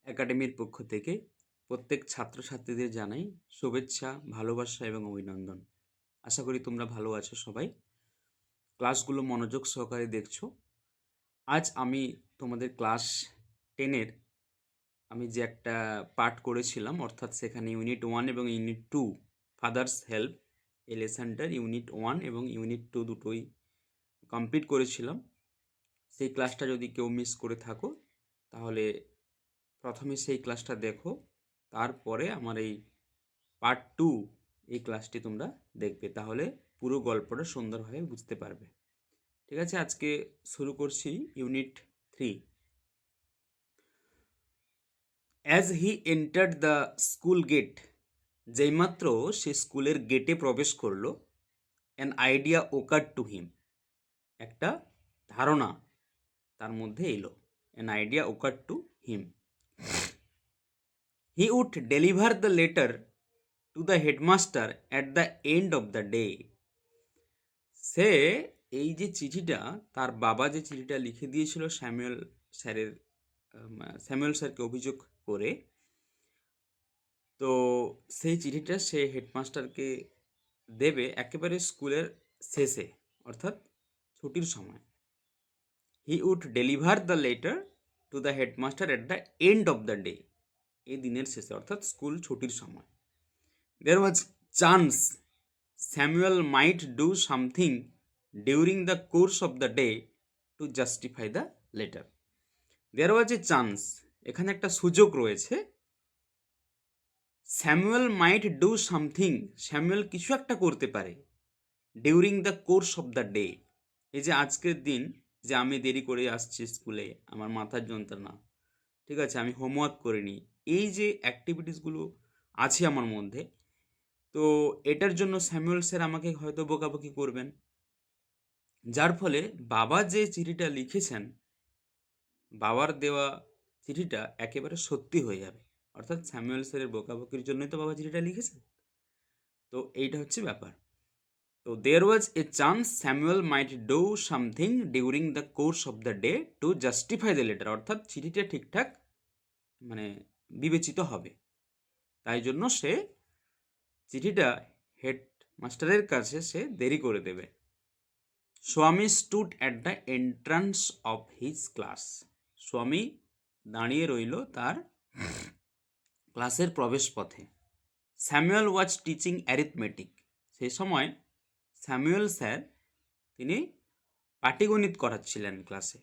একাডেমির পক্ষ থেকে প্রত্যেক ছাত্রছাত্রীদের জানাই শুভেচ্ছা, ভালোবাসা এবং অভিনন্দন। আশা করি তোমরা ভালো আছো সবাই। ক্লাসগুলো মনোযোগ সহকারে দেখছো। আজ আমি তোমাদের ক্লাস 10 এর আমি যে একটা পাঠ করেছিলাম, অর্থাৎ সেখানে ইউনিট 1 এবং ইউনিট 2 ফাদার্স হেল্প, এই লেসনটার ইউনিট 1 এবং ইউনিট 2 দুটোই কমপ্লিট করেছিলাম। সেই ক্লাসটা যদি কেউ মিস করে থাকো তাহলে প্রথমে সেই ক্লাসটা দেখো, তারপরে আমার এই পার্ট 2 এই ক্লাসটি তোমরা দেখবে, তাহলে পুরো গল্পটা সুন্দরভাবে বুঝতে পারবে। ঠিক আছে, আজকে শুরু করছি unit 3। As he entered the school gate, যেইমাত্র সে স্কুলের গেটে প্রবেশ করলো, an idea occur to him, একটা ধারণা তার মধ্যে এলো। An idea occur to him, he would deliver the letter to the headmaster at the end of the day. সে এই যে চিঠিটা, তার বাবা যে চিঠিটা লিখে দিয়েছিল স্যামুয়েল স্যারকে অভিযোগ করে, তো সেই চিঠিটা সে হেডমাস্টারকে দেবে একেবারে স্কুলের শেষে, অর্থাৎ ছুটির সময়। He would deliver the letter to the headmaster at the end of the day, এই দিনের শেষে অর্থাৎ স্কুল ছুটির সময়। There was chance Samuel might do something during the course of the day to justify the letter. There was a chance, এখানে একটা সুযোগ রয়েছে। Samuel might do something, Samuel কিছু একটা করতে পারে। During the course of the day, এই যে আজকের দিন যে আমি দেরি করে আসছি স্কুলে, আমার মাথার যন্ত্রণা, ঠিক আছে, আমি হোমওয়ার্ক করিনি, এই যে অ্যাক্টিভিটিসগুলো আছে আমার মধ্যে, তো এটার জন্য স্যামুয়েল স্যার আমাকে হয়তো বকাবকি করবেন, যার ফলে বাবা যে চিঠিটা লিখেছেন, বাবার দেওয়া চিঠিটা একেবারে সত্যি হয়ে যাবে। অর্থাৎ স্যামুয়েল স্যারের বকাবকির জন্যই তো বাবা চিঠিটা লিখেছেন। তো এইটা হচ্ছে ব্যাপার। তো there was a chance Samuel might do something during the course of the day to justify the letter, অর্থাৎ চিঠিটা ঠিকঠাক মানে বিবেচিত হবে, তাই জন্য সে চিঠিটা হেড মাস্টারের কাছে সে দেরি করে দেবে। স্বামী stood at the entrance of his class, স্বামী দাঁড়িয়ে রইল তার ক্লাসের প্রবেশ পথে। স্যামুয়েল ওয়াজ টিচিং অ্যারিথমেটিক, সেই সময় স্যামুয়েল স্যার তিনি পাটিগণিত করাচ্ছিলেন ক্লাসে।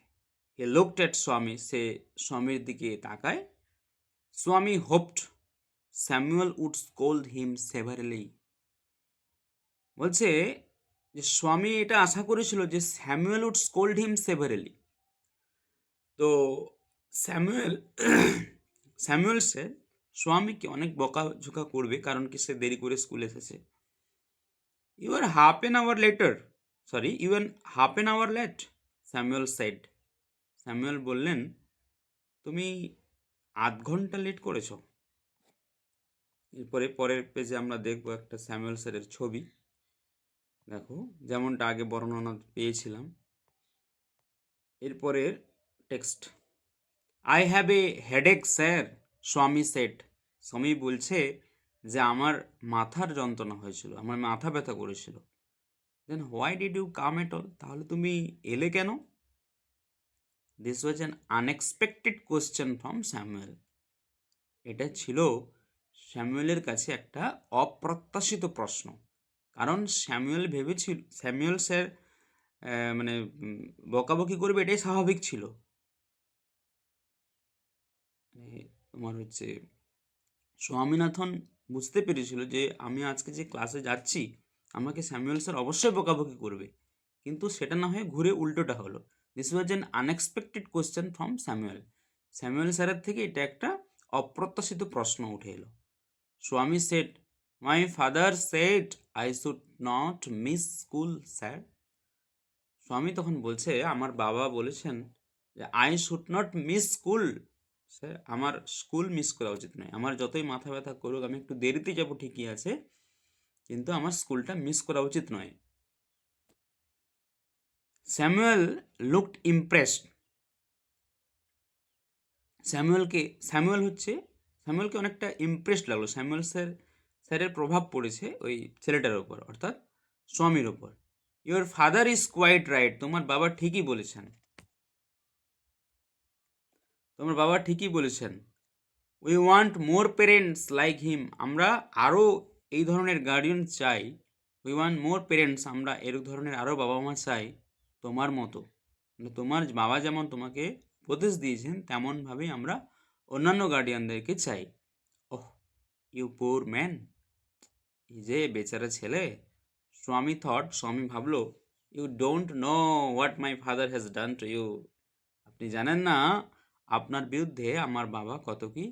হি লুকড অ্যাট স্বামী, সে স্বামীর দিকে তাকায়। Swami hoped Samuel would scold him severely, বলছে যে স্বামী এটা আশা করেছিল যে Samuel would scold him severely. তো স্যামুয়েল স্যামুয়েল সে স্বামীকে অনেক বকাঝোকা করবে, কারণ কি সে দেরি করে স্কুলে এসেছে। You are half an hour later, sorry you are half an hour late, Samuel said, Samuel বললেন তুমি আধ ঘন্টা লেট করেছো। এরপরে পরের পেজে আমরা দেখব একটা স্যামুয়েল স্যারের ছবি। দেখো, যেমনটা আগে বর্ণনা পেয়েছিলাম। এরপরের text, I have a headache sir, স্বামী সেট, স্বামী বলছে যে আমার মাথার যন্ত্রণা হয়েছিল, আমার মাথা ব্যথা করেছিল। Then why did you come at all, তাহলে তুমি এলে কেন? This was an unexpected question from Samuel, এটা ছিল স্যামুয়েলের কাছে একটা অপ্রত্যাশিত প্রশ্ন। কারণ স্যামুয়েল স্যার মানে বকাবকি করবে, এটাই স্বাভাবিক ছিল। তোমার হচ্ছে স্বামীনাথন বুঝতে পেরেছিল যে আমি আজকে যে ক্লাসে যাচ্ছি আমাকে স্যামুয়েল স্যার অবশ্যই বকাবকি করবে, কিন্তু সেটা না হয়ে ঘুরে উল্টোটা হলো। This was an unexpected question from Samuel, Samuel স্যারের থেকে এটা একটা অপ্রত্যাশিত প্রশ্ন উঠে এলো। স্বামী set, my father said I should not miss school sir, স্বামী তখন বলছে আমার বাবা বলেছেন যে I should not miss school sir, আমার স্কুল মিস করা উচিত নয়, আমার যতই মাথা ব্যথা করুক আমি একটু দেরিতে যাব ঠিকই আছে, কিন্তু আমার স্কুলটা মিস করা উচিত নয়। স্যামুয়েল লুকড ইমপ্রেসড, স্যামুয়েলকে অনেকটা ইমপ্রেসড লাগলো। স্যারের প্রভাব পড়েছে ওই ছেলেটার ওপর, অর্থাৎ স্বামীর ওপর। Your father is quite right, তোমার বাবা ঠিকই বলেছেন। We want more parents like him, আমরা আরও এই ধরনের গার্ডিয়ান চাই। উই ওয়ান্ট মোর পেরেন্টস, আমরা এর ধরনের আরও বাবা মা চাই তোমার মতো, মানে তোমার বাবা যেমন তোমাকে উপদেশ দিয়েছেন তেমনভাবেই আমরা অন্যান্য গার্ডিয়ানদেরকে চাই। ওহ, ইউ পোর ম্যান, এই যে বেচারা ছেলে। স্বামী ভাবলো, you don't know what my father has done to you, আপনি জানেন না আপনার বিরুদ্ধে আমার বাবা কত কি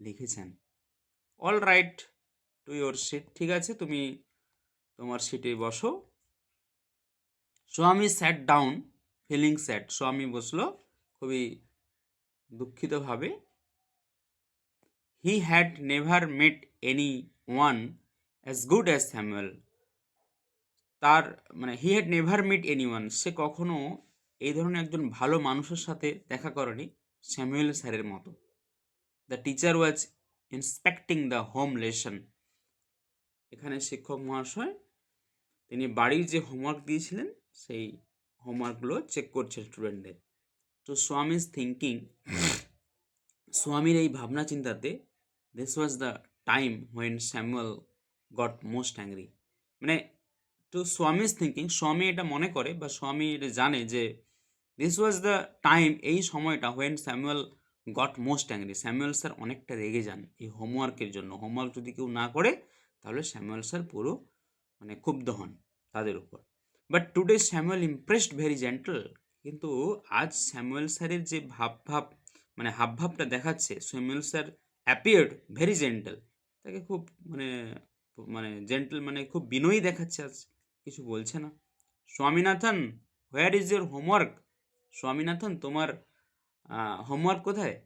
লিখেছেন। All right, to your seat, ঠিক আছে তুমি তোমার সিটে বসো। স্বামী স্যাট ডাউন ফিলিং স্যাড, স্বামী বসলো খুবই দুঃখিতভাবে। He had never met any one as good as Samuel, তার মানে he had never meet anyone, সে কখনো এই ধরনের একজন ভালো মানুষের সাথে দেখা করেনি স্যামুয়েল স্যারের মতো। The teacher was inspecting the home lesson, এখানে শিক্ষক মহাশয় তিনি বাড়ির যে হোমওয়ার্ক দিয়েছিলেন সেই হোমওয়ার্কগুলো চেক করছেন স্টুডেন্টদের। তো স্বামীজ থিঙ্কিং, স্বামীর এই ভাবনা চিন্তাতে, this was the time when Samuel got most angry, মানে তো স্বামীজ থিঙ্কিং, স্বামী এটা মনে করে বা স্বামী এটা জানে যে দিস ওয়াজ দ্য টাইম, এই সময়টা when Samuel got most angry, Samuel sir অনেকটা রেগে যান এই হোমওয়ার্কের জন্য। হোমওয়ার্ক যদি কেউ না করে তাহলে স্যামুয়েল স্যার পুরো মানে ক্ষুব্ধ হন তাদের উপর। But today Samuel impressed very gentle, কিন্তু আজ স্যামুয়েল স্যারের যে মানে হাবভাবটা দেখাচ্ছে, Samuel sir appeared very gentle, তাকে খুব মানে মানে জেন্টল মানে খুব বিনয়ী দেখাচ্ছে আজ, কিছু বলছে না। Swaminathan, where is your homework, Swaminathan তোমার হোমওয়ার্ক কোথায়?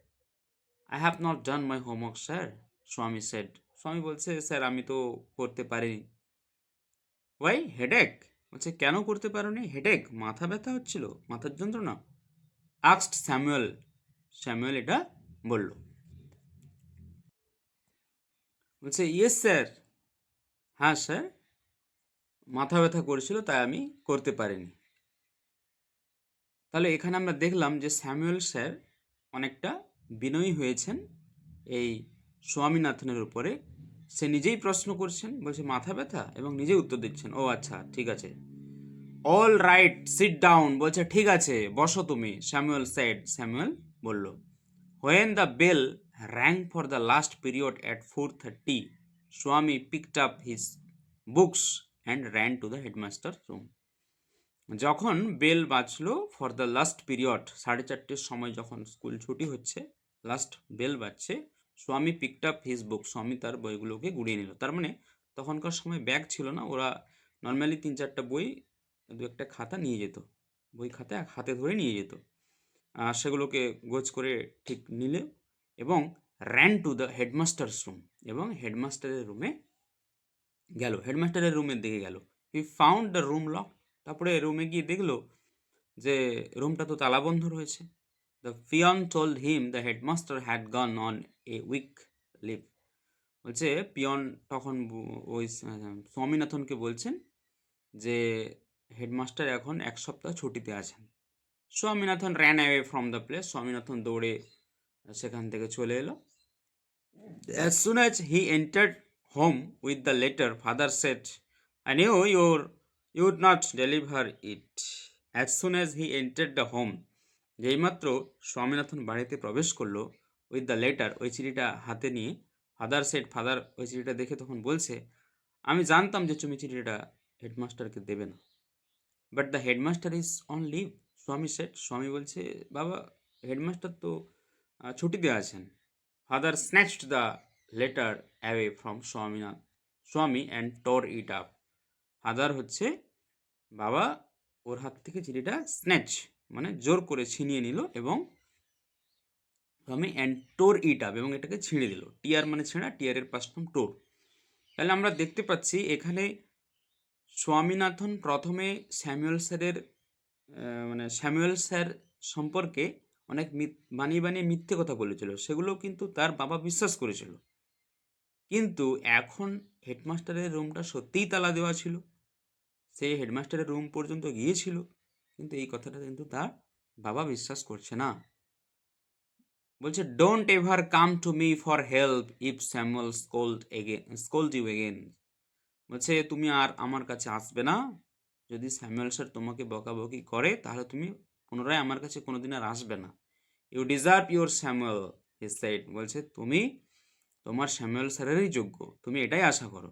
I have not done my homework sir, স্বামী সেড, স্বামী বলছে স্যার আমি তো করতে পারিনি। ওয়াই হেডেক, বলছে কেন করতে পারোনি? হেডেক, মাথা ব্যথা হচ্ছিল, মাথার যন্ত্রণা। আক্সড স্যামুয়েল, স্যামুয়েল এটা বলল। বলছে ইয়েস স্যার, হ্যাঁ স্যার, মাথা ব্যথা করেছিল তাই আমি করতে পারিনি। তাহলে এখানে আমরা দেখলাম যে স্যামুয়েল স্যার অনেকটা বিনয়ী হয়েছেন এই স্বামীনাথনের উপরে। সে নিজেই প্রশ্ন করছেন, বলছে মাথা ব্যথা, এবং নিজেই উত্তর দিচ্ছেন, ও আচ্ছা ঠিক আছে। অল রাইট সিট ডাউন, বলছে ঠিক আছে বসো তুমি, স্যামুয়েল সেড, স্যামুয়েল বলল। When the bell rang for the last period at 4:30, Swami picked up his books and ran to the headmaster room. যখন বেল বাজলো ফর দ্য লাস্ট পিরিয়ড, 4:30 সময় যখন স্কুল ছুটি হচ্ছে, লাস্ট বেল বাজছে, স্বামী পিকড আপ হিজ বুক, স্বামী তার বইগুলোকে গুড়িয়ে নিল। তার মানে তখনকার সময় ব্যাগ ছিল না, ওরা নর্মালি 3-4টা বই, 2-একটা খাতা নিয়ে যেত, বই খাতা হাতে ধরে নিয়ে যেত, সেগুলোকে গোছ করে ঠিক নিলে, এবং ran to the headmaster's room, এবং হেডমাস্টারের রুমে গেল, হেডমাস্টারের রুমের দিকে গেল। He found the room lock, তারপরে রুমে গিয়ে দেখলো যে রুমটা তো তালাবন্ধ রয়েছে। The peon told him the headmaster had gone on a week leave, বলছে পিয়ন তখন ওই স্বামীনাথনকে বলছেন যে হেডমাস্টার এখন 1 সপ্তাহ ছুটিতে আছেন। Swaminathan ran away from the place, Swaminathan দৌড়ে সেখান থেকে চলে এলো। As soon as he entered home with the letter, father said, I knew you would not deliver it. As soon as he entered the home, যেইমাত্র Swaminathan বাড়িতে প্রবেশ করলো, উইথ দ্য লেটার, ওই চিঠিটা হাতে নিয়ে, ফাদার ওই চিঠিটা দেখে তখন বলছে, আমি জানতাম যে তুমি চিঠিটা হেডমাস্টারকে দেবে না। But the headmaster is on leave, Swami বলছে বাবা হেডমাস্টার তো ছুটিতে আছেন। Father snatched the letter away from Swami and tore it up, father হচ্ছে বাবা ওর হাত থেকে চিঠিটা স্ন্যাচ মানে জোর করে ছিনিয়ে নিল, এবং স্বামী অ্যান্ড টোর ইট আপ, এবং এটাকে ছিঁড়ে দিল। টিয়ার মানে ছেঁড়া, টিয়ারের পাস্ট ফর্ম টোর। তাহলে আমরা দেখতে পাচ্ছি এখানে স্বামীনাথন প্রথমে স্যামুয়েল স্যার সম্পর্কে অনেক বানিয়ে বানিয়ে মিথ্যে কথা বলেছিল, সেগুলো কিন্তু তার বাবা বিশ্বাস করেছিল। কিন্তু এখন হেডমাস্টারের রুমটা সত্যিই তালা দেওয়া ছিল, সে হেডমাস্টারের রুম পর্যন্ত গিয়েছিল, কিন্তু এই কথাটা কিন্তু তার বাবা বিশ্বাস করছে না। বলছে, don't ever come to me for help if Samuel scold you again. বলছে, তুমি আর আমার কাছে আসবে না, যদি স্যামুয়েল স্যার তোমাকে বকাবকি করে তাহলে তুমি পুনরায় আমার কাছে কোনোদিন আর আসবে না। You deserve your Samuel, he said. বলছে, তুমি তোমার স্যামুয়েল স্যারেরই যোগ্য, তুমি এটাই আশা করো।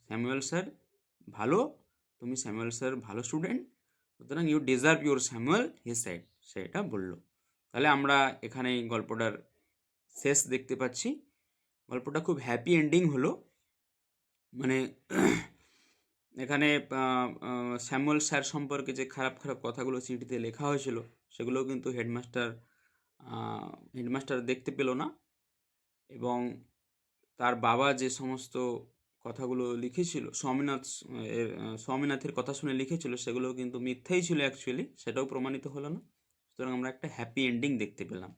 স্যামুয়েল স্যার ভালো, তুমি স্যামুয়েল স্যার ভালো স্টুডেন্ট, সুতরাং you deserve your Samuel, he said, সে এটা বললো। তাহলে আমরা এখানে গল্পটার শেষ দেখতে পাচ্ছি। গল্পটা খুব হ্যাপি এন্ডিং হলো। মানে এখানে স্যামুয়েল স্যার সম্পর্কে যে খারাপ খারাপ কথাগুলো চিঠিতে লেখা হয়েছিল সেগুলোও কিন্তু হেডমাস্টার দেখতে পেল না, এবং তার বাবা যে সমস্ত কথাগুলো লিখেছিল স্বামীনাথের কথা শুনে লিখেছিল সেগুলো কিন্তু মিথ্যাই ছিল অ্যাকচুয়ালি, সেটাও প্রমাণিত হলো না। সুতরাং আমরা একটা হ্যাপি এন্ডিং দেখতে পেলাম।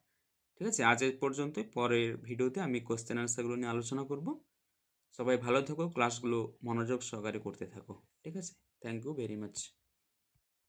ঠিক আছে, আজ এই পর্যন্তই। পরের ভিডিওতে আমি কোশ্চেন আনসারগুলো নিয়ে আলোচনা করব। সবাই ভালো থাকো, ক্লাসগুলো মনোযোগ সহকারে করতে থাকো। ঠিক আছে, থ্যাংক ইউ ভেরি মাচ।